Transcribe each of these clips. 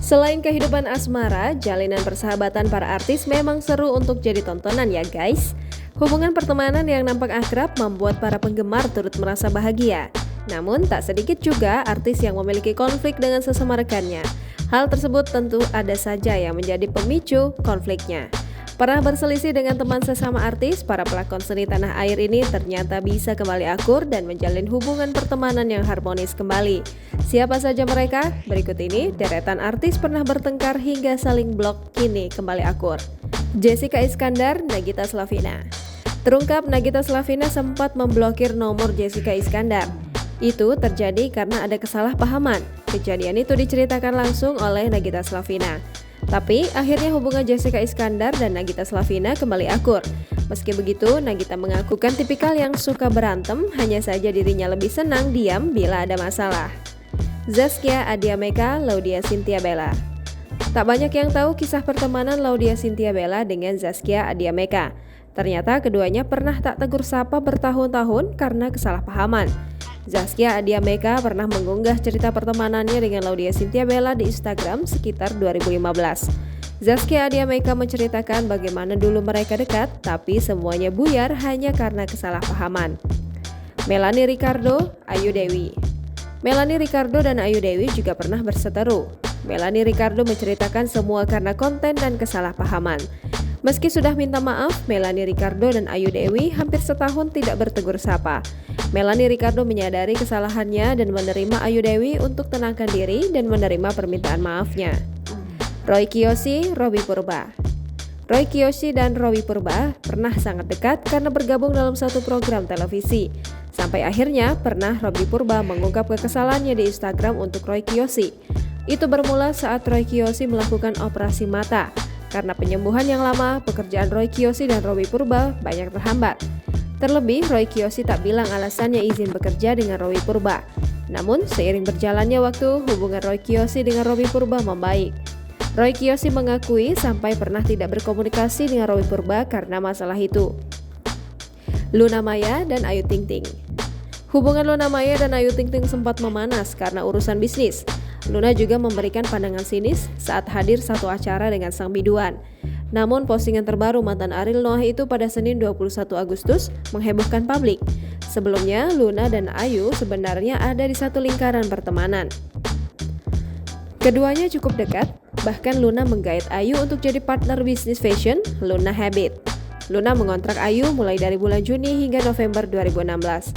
Selain kehidupan asmara, jalinan persahabatan para artis memang seru untuk jadi tontonan ya guys. Hubungan pertemanan yang nampak akrab membuat para penggemar turut merasa bahagia. Namun tak sedikit juga artis yang memiliki konflik dengan sesama rekannya. Hal tersebut tentu ada saja yang menjadi pemicu konfliknya. Pernah berselisih dengan teman sesama artis, para pelakon seni tanah air ini ternyata bisa kembali akur dan menjalin hubungan pertemanan yang harmonis kembali. Siapa saja mereka? Berikut ini deretan artis pernah bertengkar hingga saling blok kini kembali akur. Jessica Iskandar, Nagita Slavina. Terungkap Nagita Slavina sempat memblokir nomor Jessica Iskandar. Itu terjadi karena ada kesalahpahaman. Kejadian itu diceritakan langsung oleh Nagita Slavina. Tapi akhirnya hubungan Jessica Iskandar dan Nagita Slavina kembali akur. Meski begitu, Nagita mengakukan tipikal yang suka berantem, hanya saja dirinya lebih senang diam bila ada masalah. Zaskia Adiameka, Laudia Cynthia Bella. Tak banyak yang tahu kisah pertemanan Laudia Cynthia Bella dengan Zaskia Adiameka. Ternyata keduanya pernah tak tegur sapa bertahun-tahun karena kesalahpahaman. Zaskia Adiameka pernah mengunggah cerita pertemanannya dengan Laudia Cynthia Bella di Instagram sekitar 2015. Zaskia Adiameka menceritakan bagaimana dulu mereka dekat, tapi semuanya buyar hanya karena kesalahpahaman. Melanie Ricardo, Ayu Dewi. Melanie Ricardo dan Ayu Dewi juga pernah berseteru. Melanie Ricardo menceritakan semua karena konten dan kesalahpahaman. Meski sudah minta maaf, Melanie Ricardo dan Ayu Dewi hampir setahun tidak bertegur sapa. Melanie Ricardo menyadari kesalahannya dan menerima Ayu Dewi untuk tenangkan diri dan menerima permintaan maafnya. Roy Kiyoshi, Robby Purba. Roy Kiyoshi dan Robby Purba pernah sangat dekat karena bergabung dalam satu program televisi. Sampai akhirnya pernah Robby Purba mengungkap kekesalannya di Instagram untuk Roy Kiyoshi. Itu bermula saat Roy Kiyoshi melakukan operasi mata. Karena penyembuhan yang lama, pekerjaan Roy Kiyoshi dan Robby Purba banyak terhambat. Terlebih, Roy Kiyoshi tak bilang alasannya izin bekerja dengan Robby Purba. Namun, seiring berjalannya waktu, hubungan Roy Kiyoshi dengan Robby Purba membaik. Roy Kiyoshi mengakui sampai pernah tidak berkomunikasi dengan Robby Purba karena masalah itu. Luna Maya dan Ayu Ting Ting. Hubungan Luna Maya dan Ayu Ting Ting sempat memanas karena urusan bisnis. Luna juga memberikan pandangan sinis saat hadir satu acara dengan sang biduan. Namun postingan terbaru mantan Ariel Noah itu pada Senin 21 Agustus menghebohkan publik. Sebelumnya, Luna dan Ayu sebenarnya ada di satu lingkaran pertemanan. Keduanya cukup dekat, bahkan Luna menggait Ayu untuk jadi partner bisnis fashion, Luna Habit. Luna mengontrak Ayu mulai dari bulan Juni hingga November 2016.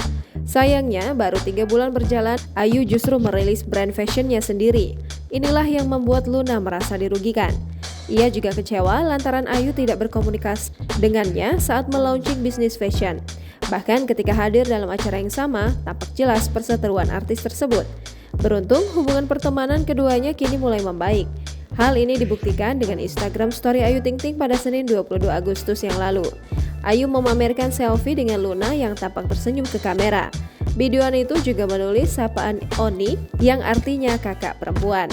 Sayangnya, baru 3 bulan berjalan, Ayu justru merilis brand fashionnya sendiri. Inilah yang membuat Luna merasa dirugikan. Ia juga kecewa lantaran Ayu tidak berkomunikasi dengannya saat melaunching bisnis fashion. Bahkan ketika hadir dalam acara yang sama, tampak jelas perseteruan artis tersebut. Beruntung, hubungan pertemanan keduanya kini mulai membaik. Hal ini dibuktikan dengan Instagram story Ayu Ting Ting pada Senin 22 Agustus yang lalu. Ayu memamerkan selfie dengan Luna yang tampak tersenyum ke kamera. Biduan itu juga menulis sapaan Oni yang artinya kakak perempuan.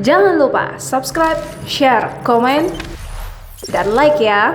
Jangan lupa subscribe, share, komen, dan like ya!